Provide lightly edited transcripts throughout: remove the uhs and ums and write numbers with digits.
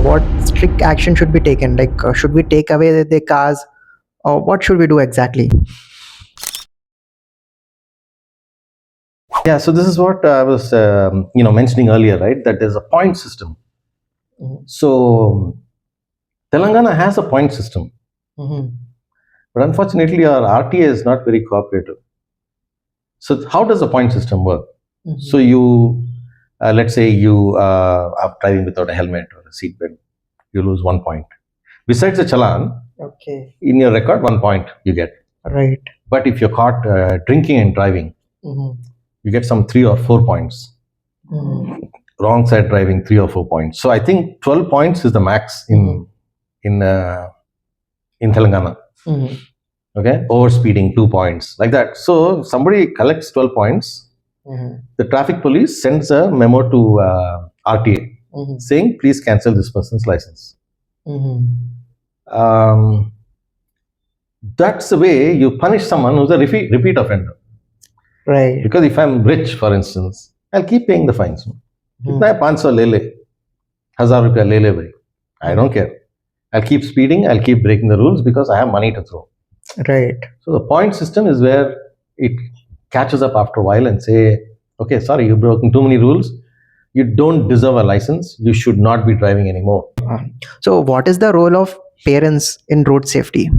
what strict action should be taken? Like, should we take away the cars, or what should we do exactly? Yeah, so this is what I was, mentioning earlier, right? That there's a point system. Mhm. So Telangana has a point system, Mhm. but unfortunately, our RTA is not very cooperative. So how does the point system work? Mhm. So you, let's say you are driving without a helmet or a seatbelt, you lose 1 point. Besides the challan, Okay. in your record, 1 point you get. Right. But if you're caught drinking and driving, Mhm. you get some 3 or 4 points. Mhm. Wrong side driving, 3 or 4 points. So I think 12 points is the max in Telangana. Mhm. Okay, overspeeding 2 points, like that. So if somebody collects 12 points, Mhm. the traffic police sends a memo to RTA Mhm. saying, please cancel this person's license. Mhm. That's the way you punish someone who's a repeat offender. Right. Because if I'm rich, for instance, I'll keep paying the fines. Mhm. Kitna hai? 500 le le, 1000 rupiya le le bhai. I don't care. I'll keep speeding, I'll keep breaking the rules because I have money to throw. Right. So the point system is where it catches up after a while and say, okay, sorry, you've broken too many rules. You don't deserve a license. You should not be driving anymore. So, what is the role of parents in road safety?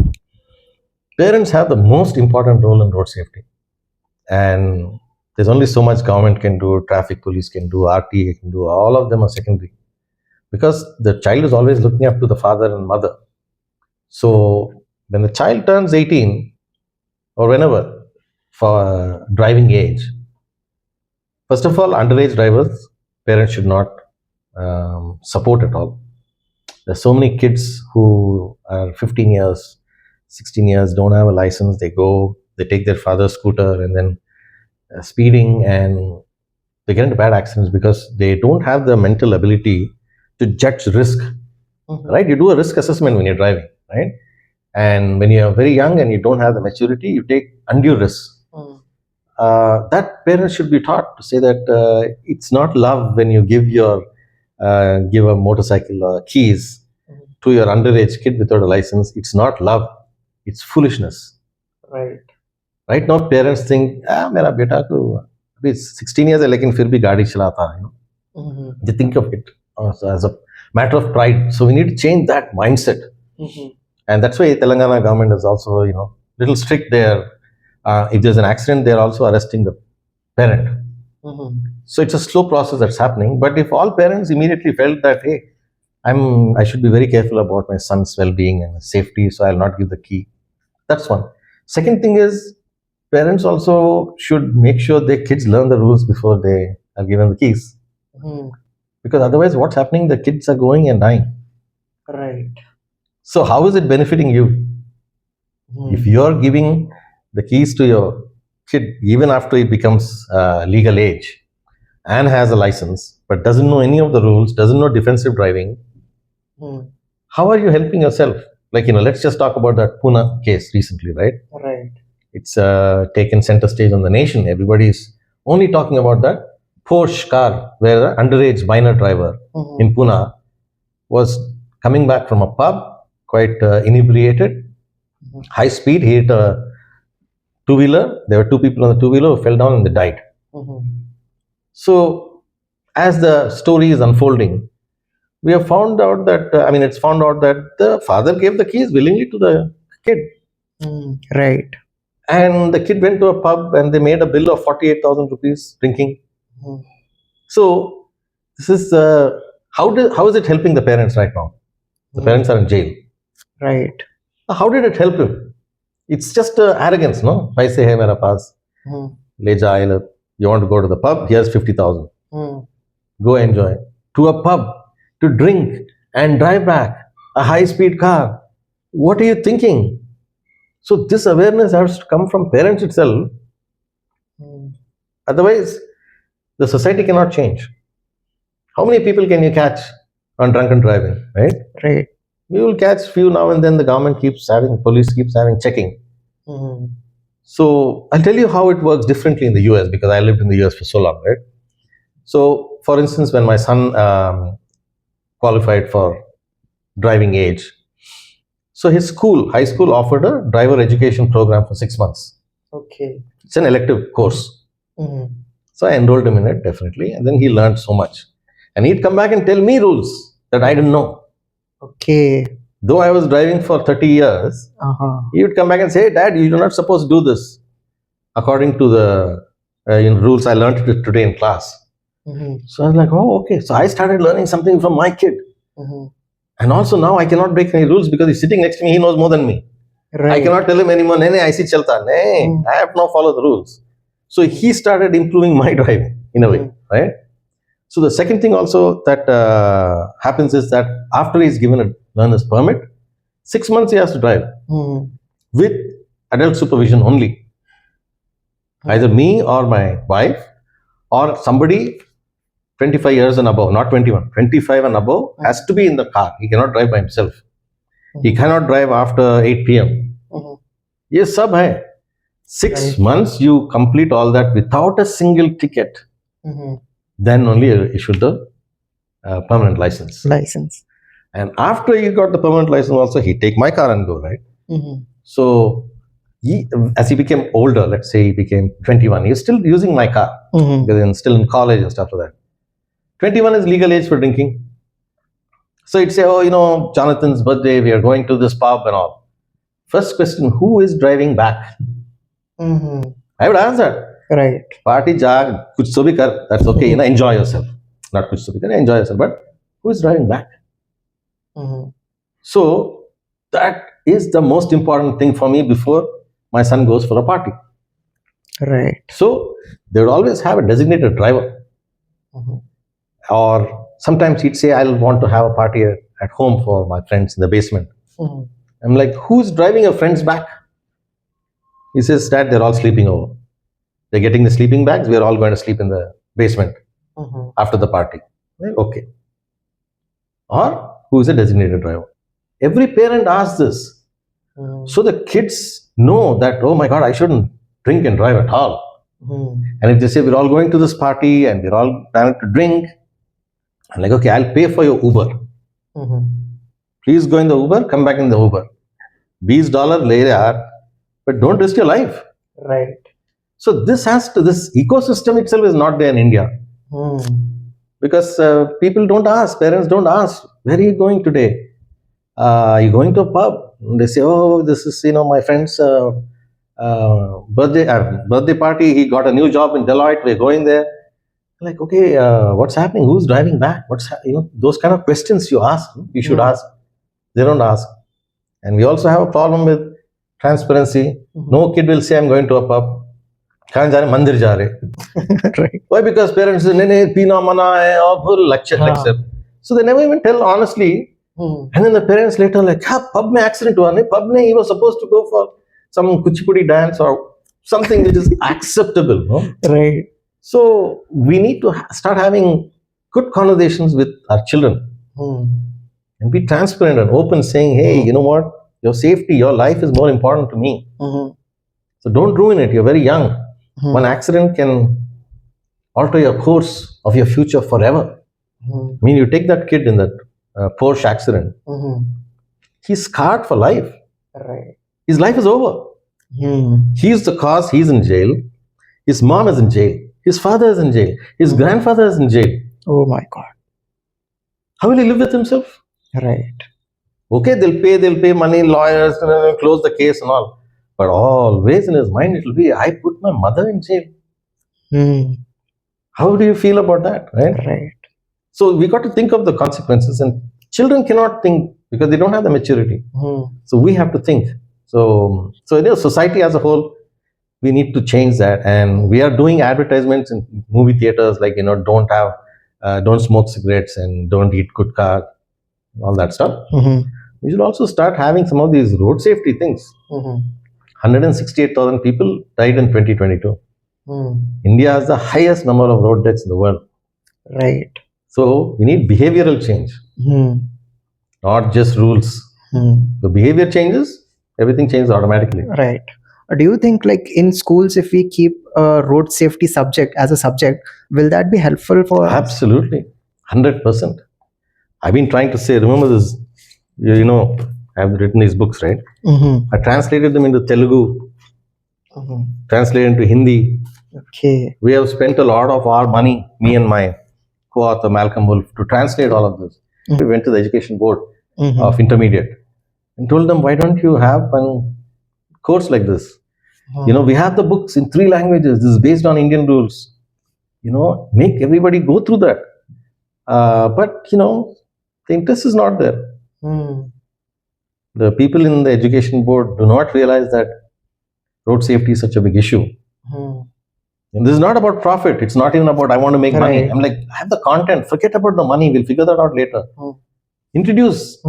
Parents have the most important role in road safety. And there's only so much government can do, traffic police can do, RTA can do, all of them are secondary. Because the child is always looking up to the father and mother. So when the child turns 18 or whenever for driving age, first of all, underage drivers, parents should not support at all. There's so many kids who are 15 years, 16 years, don't have a license. They take their father's scooter and then speeding, and they get into bad accidents because they don't have the mental ability to judge risk. Right? You do a risk assessment when you're driving, right? And when you're very young and you don't have the maturity, you take undue risks. That parents should be taught to say that it's not love when you give a motorcycle keys to your underage kid without a license. It's not love, it's foolishness. Right. Right now parents think, मेरा बेटा को अभी 16 years है लेकिन फिर भी गाड़ी चलाता है, they think of it as a matter of pride. So we need to change that mindset. And that's why Telangana government is also, little strict there. If there's an accident, they're also arresting the parent. So it's a slow process that's happening. But if all parents immediately felt that, hey, I should be very careful about my son's well-being and safety, so I'll not give the key. That's one. Second thing is, parents also should make sure their kids learn the rules before they are given the keys. Because otherwise, what's happening? The kids are going and dying. Right. So how is it benefiting you? If you're giving the keys to your kid even after he becomes legal age and has a license but doesn't know any of the rules, doesn't know defensive driving, how are you helping yourself? Like, let's just talk about that Pune case recently, right? Right. It's taken center stage on the nation. Everybody's only talking about that Porsche car where an underage minor driver in Pune was coming back from a pub, quite inebriated, high speed. He hit a two-wheeler. There were two people on the two-wheeler who fell down and they died. So as the story is unfolding, we have found out that, it's found out that the father gave the keys willingly to the kid. Right. And the kid went to a pub and they made a bill of 48,000 rupees drinking. So this is, how is it helping the parents right now? The parents are in jail. Right. How did it help him? It's just arrogance, no? Paise hai mera paas. Le ja, you want to go to the pub? Here's 50,000. Go enjoy. To a pub, to drink and drive back a high-speed car. What are you thinking? So this awareness has to come from parents itself. Otherwise, the society cannot change. How many people can you catch on drunken driving, right? Right. We will catch few now and then. The government police keeps having checking. So I'll tell you how it works differently in the US because I lived in the US for so long, right? So for instance, when my son qualified for driving age. So his school, high school, offered a driver education program for 6 months. Okay. It's an elective course. Mm-hmm. So I enrolled him in it, definitely. And then he learned so much. And he'd come back and tell me rules that I didn't know. Okay. Though I was driving for 30 years, he would come back and say, "Hey, Dad, you're not supposed to do this according to the rules I learned today in class." Mm-hmm. So I was like, "Oh, okay." So I started learning something from my kid. Mm-hmm. And also now I cannot break any rules because he's sitting next to me. He knows more than me. Right. I cannot tell him anymore, "Nee, I see chalta." Nee, I have to now follow the rules. So he started improving my driving in a way, right? So the second thing also that happens is that after he's given a learner's permit, 6 months he has to drive with adult supervision only. Either me or my wife or somebody 25 years and above, not 21, 25 and above has to be in the car. He cannot drive by himself. He cannot drive after 8 p.m. Yes, sab hai. 6 months you complete all that without a single ticket. Then only issue the permanent license. And after he got the permanent license also, he take my car and go, right? So as he became older, let's say he became 21, he was still using my car because he's still in college and stuff like that. 21 is legal age for drinking. So he'd say, "Oh, Jonathan's birthday, we are going to this pub and all." First question, who is driving back? I would answer. Right. Party jag, kuch so bhi kar, that's okay, enjoy yourself. Not kuch so bhi kar, enjoy yourself, but who is driving back? So that is the most important thing for me before my son goes for a party. Right. So they would always have a designated driver. Or sometimes he'd say, "I'll want to have a party at home for my friends in the basement." I'm like, "Who's driving your friends back?" He says, "Dad, they're all sleeping over. They're getting the sleeping bags. We're all going to sleep in the basement after the party." Well, okay. Or who is a designated driver? Every parent asks this. So the kids know that, oh my God, I shouldn't drink and drive at all. And if they say, "We're all going to this party and we're all planning to drink," I'm like, "Okay, I'll pay for your Uber. Please go in the Uber, come back in the Uber. $20 le yaar, but don't risk your life." Right. So this ecosystem itself is not there in India. Because people don't ask, parents don't ask, "Where are you going today? Are you going to a pub?" And they say, "Oh, this is, my friend's birthday party. He got a new job in Deloitte. We're going there." Like, okay, what's happening? Who's driving back? Those kind of questions you ask, you should ask. They don't ask. And we also have a problem with transparency. No kid will say, "I'm going to a pub." Mandir ja rahe. Right. Why? Because parents say, "Nee, peena mana hai," or full lecture. So they never even tell honestly. And then the parents later like, "Pub mein accident hua nahi. Pub mein he was supposed to go for some kuchipudi dance or something which is acceptable." No? Right. So we need to start having good conversations with our children and be transparent and open, saying, "Hey, you know what? Your safety, your life is more important to me. So don't ruin it. You're very young. One accident can alter your course of your future forever." I mean, you take that kid in that Porsche accident, he's scarred for life. Right. His life is over. He's the cause, he's in jail. His mom is in jail. His father is in jail. His grandfather is in jail. Oh my God. How will he live with himself? Right. Okay, they'll pay money, lawyers, close the case and all. But always in his mind, it will be, "I put my mother in jail." How do you feel about that? Right. So we got to think of the consequences, and children cannot think because they don't have the maturity. So we have to think. So society as a whole, we need to change that. And we are doing advertisements in movie theaters like, don't smoke cigarettes and don't eat gutka, all that stuff. We should also start having some of these road safety things. 168,000 people died in 2022. India has the highest number of road deaths in the world. Right. So we need behavioral change, not just rules. The behavior changes, everything changes automatically. Right. Do you think like in schools, if we keep road safety subject as a subject, will that be helpful for us? Absolutely. 100%. I've been trying to say, remember this You know, I've written these books, right? I translated them into Telugu, translated into Hindi. Okay. We have spent a lot of our money, me and my co-author Malcolm Wolf, to translate all of this. We went to the education board of intermediate and told them, why don't you have one course like this? You know, we have the books in 3 languages. This is based on Indian rules. You know, make everybody go through that. But, you know, the interest is not there. The people in the education board do not realize that road safety is such a big issue. And this is not about profit. It's not even about, I want to make money. Right. I'm like, have the content. Forget about the money. We'll figure that out later. Introduce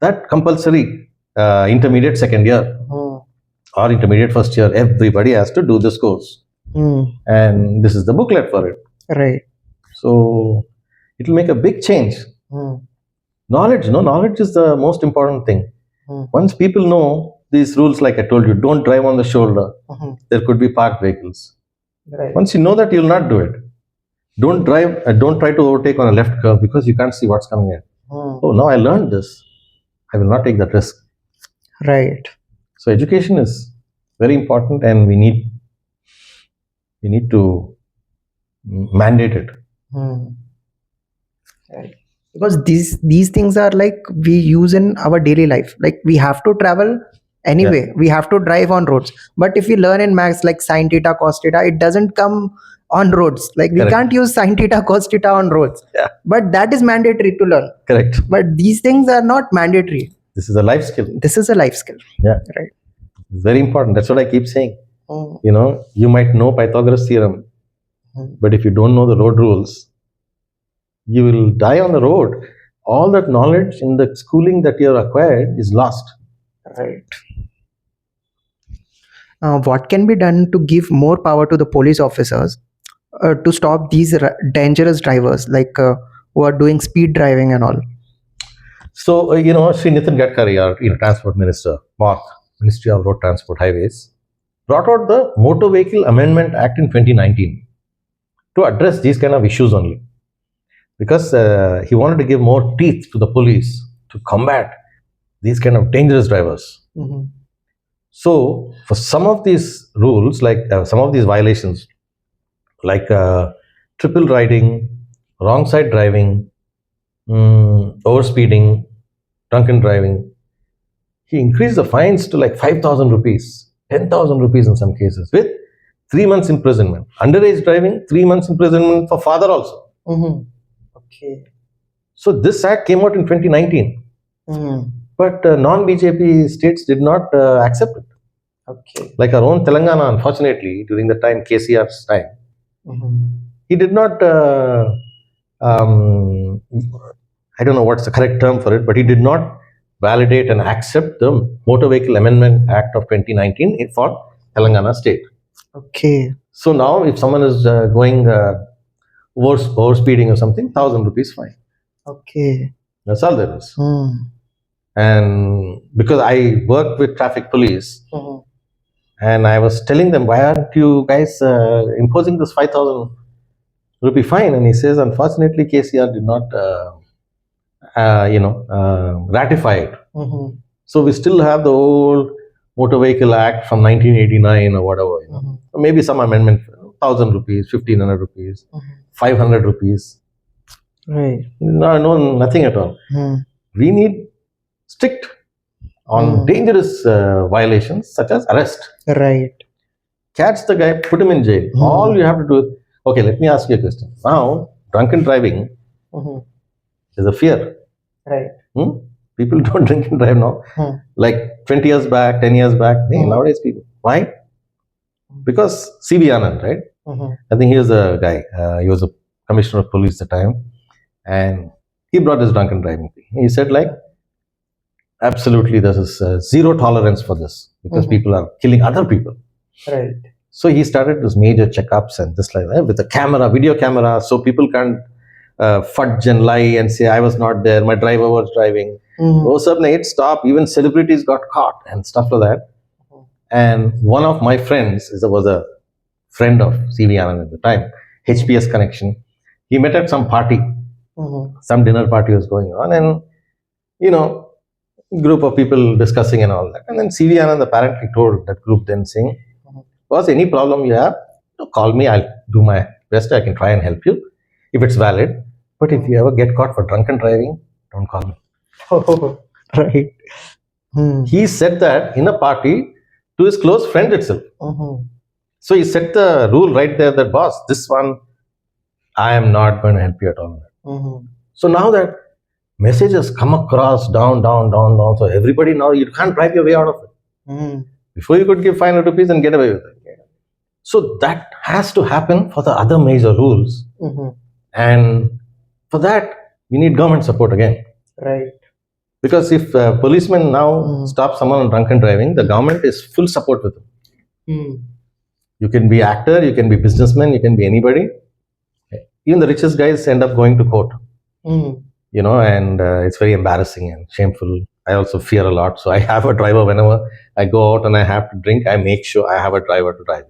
that compulsory intermediate second year or intermediate first year. Everybody has to do this course. And this is the booklet for it. Right. So it will make a big change. Knowledge, knowledge is the most important thing. Once people know these rules, like I told you, don't drive on the shoulder. There could be parked vehicles. Right. Once you know that, you'll not do it. Don't drive, don't try to overtake on a left curve because you can't see what's coming in. Oh, now I learned this. I will not take that risk. Right. So education is very important, and we need to mandate it. Right. Because these things are like we use in our daily life. Like we have to travel anyway. We have to drive on roads. But if we learn in maths like sine theta, cos theta, it doesn't come on roads. Like we Correct. can't use sine theta, cos theta on roads. Yeah. But that is mandatory to learn. Correct. But these things are not mandatory. This is a life skill. This is a life skill. Yeah. Right. It's very important. That's what I keep saying. You know, you might know Pythagoras theorem, but if you don't know the road rules, you will die on the road. All that knowledge in the schooling that you have acquired is lost. Right. What can be done to give more power to the police officers to stop these dangerous drivers, like who are doing speed driving and all? So, you know, Sri Nitin Gadkari, our Transport Minister, MOT, Ministry of Road Transport Highways, brought out the Motor Vehicle Amendment Act in 2019 to address these kind of issues only. Because he wanted to give more teeth to the police to combat these kind of dangerous drivers. So, for some of these rules, like some of these violations, like triple riding, wrong side driving, overspeeding, drunken driving, he increased the fines to like 5,000 rupees, 10,000 rupees in some cases, with 3 months imprisonment. Underage driving, 3 months imprisonment for father also. Okay. So this act came out in 2019, but non-BJP states did not accept it. Okay. Like our own Telangana, unfortunately, during the time KCR's time, he did not. I don't know what's the correct term for it, but he did not validate and accept the Motor Vehicle Amendment Act of 2019 for Telangana state. Okay. So now, if someone is going overspeeding or something, 1,000 rupees fine. Okay. That's all there is. And because I work with traffic police, and I was telling them, why aren't you guys imposing this 5,000 rupee fine? And he says, unfortunately, KCR did not, ratify it. So we still have the old Motor Vehicle Act from 1989 or whatever. Maybe some amendment, 1,000 rupees, 1,500 rupees, 500 rupees. Right. No, nothing at all. We need strict on dangerous violations such as arrest. Right. Catch the guy, put him in jail. All you have to do is, okay, let me ask you a question. Now, drunken driving is a fear. Right. People don't drink and drive now. Like 20 years back, 10 years back. Hey, nowadays people. Why? Because C.V. Anand, right? I think he was a guy. He was a commissioner of police at the time. And he brought his drunken driving thing. He said like, absolutely, there is zero tolerance for this because people are killing other people. Right. So he started this major checkups and this like that with a camera, video camera, so people can't fudge and lie and say I was not there, my driver was driving. Oh, suddenly it stopped. Even celebrities got caught and stuff like that. And one of my friends was a friend of C.V. Anand at the time, HPS connection. He met at some party. Some dinner party was going on, and group of people discussing and all that. And then CV Anand apparently told that group then saying, "Boss, any problem you have, call me. I'll do my best. I can try and help you if it's valid. But if you ever get caught for drunken driving, don't call me." Oh, right. He said that in a party to his close friend itself. So he set the rule right there that, boss, this one, I am not going to help you at all. So now that message has come across down. So everybody now, you can't drive your way out of it. Before you could give 500 rupees and get away with it. So that has to happen for the other major rules. And for that, we need government support again. Right. Because if policemen now stop someone on drunken driving, the government is full support with them. You can be actor, you can be businessman, you can be anybody. Even the richest guys end up going to court. And it's very embarrassing and shameful. I also fear a lot. So I have a driver whenever I go out and I have to drink. I make sure I have a driver to drive.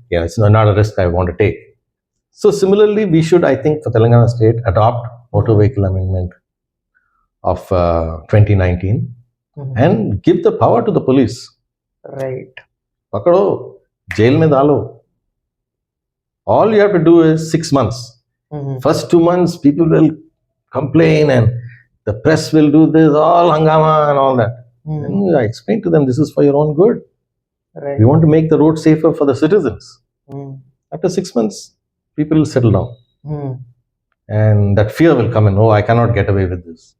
It's not a risk I want to take. So similarly, we should, I think, for Telangana state, adopt Motor Vehicle Amendment of 2019 and give the power to the police. Right. Pakado, jail mein dalo. All you have to do is 6 months. First 2 months, people will complain and the press will do this, all hangama and all that. And I explain to them, this is for your own good. Right. We want to make the road safer for the citizens. After 6 months, people will settle down. And that fear will come in, oh, I cannot get away with this.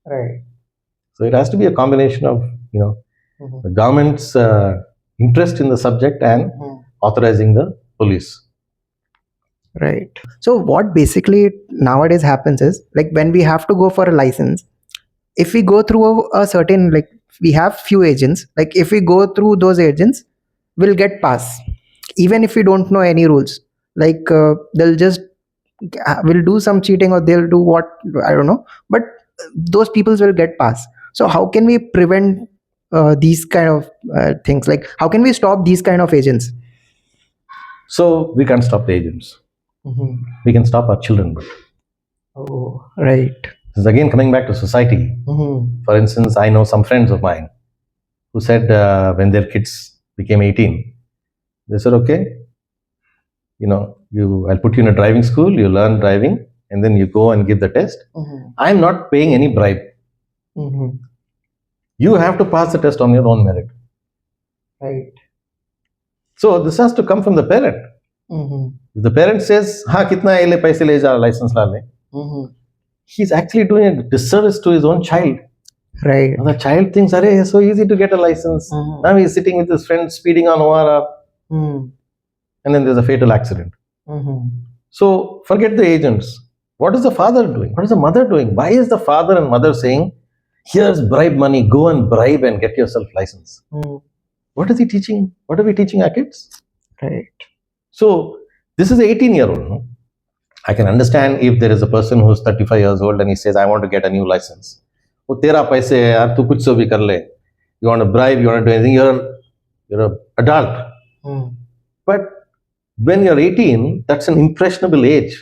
Right. So it has to be a combination of, the government's interest in the subject and authorizing the police. Right. So what basically nowadays happens is, like, when we have to go for a license, if we go through a certain, like, we have few agents, like if we go through those agents, we'll get pass even if we don't know any rules. Like they'll just will do some cheating, or they'll do what, I don't know, but those peoples will get pass. So how can we prevent these kind of things? Like, how can we stop these kind of agents? So we can't stop the agents. We can stop our children. But Oh, right. this is again coming back to society. For instance, I know some friends of mine who said when their kids became 18, they said, okay, I'll put you in a driving school, you learn driving, and then you go and give the test. I'm not paying any bribe. You have to pass the test on your own merit. Right. So this has to come from the parent. If the parent says, "Ha, kitna hai le paise le ja license la le," he's actually doing a disservice to his own child. Right. And the child thinks, "Arey, it's so easy to get a license." Now he's sitting with his friend speeding on ORR, and then there's a fatal accident. So forget the agents. What is the father doing? What is the mother doing? Why is the father and mother saying, "Here's bribe money, go and bribe and get yourself license"? What is he teaching? What are we teaching our kids? Right. So this is an 18-year-old. No? I can understand if there is a person who's 35 years old and he says, "I want to get a new license." Oh, tera paise hai yaar, tu kuch so bhi kar le. You want to bribe, you want to do anything, you're an adult. But when you're 18, that's an impressionable age.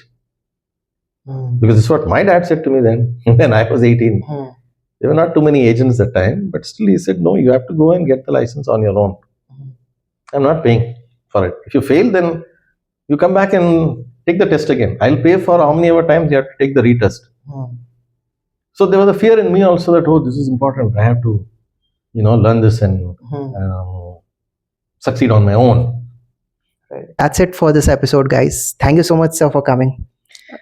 Because this is what my dad said to me then, when I was 18. There were not too many agents at the time, but still he said, no, you have to go and get the license on your own. I'm not paying for it. If you fail, then you come back and take the test again. I'll pay for how many ever times you have to take the retest. So there was a fear in me also that, oh, this is important. I have to, learn this and succeed on my own. That's it for this episode, guys. Thank you so much, sir, for coming.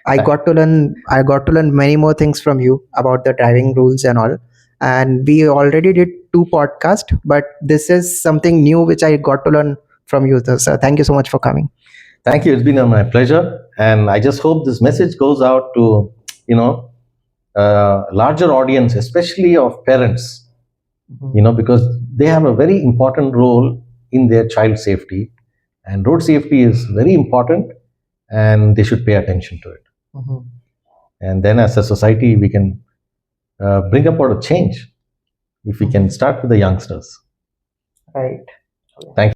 I got to learn many more things from you about the driving rules and all. And we already did 2 podcasts, but this is something new which I got to learn from you, sir. Thank you so much for coming. Thank you. It's been my pleasure. And I just hope this message goes out to, larger audience, especially of parents, because they have a very important role in their child safety. And road safety is very important and they should pay attention to it. And then as a society, we can bring about a change if we can start with the youngsters. Right. Thank you.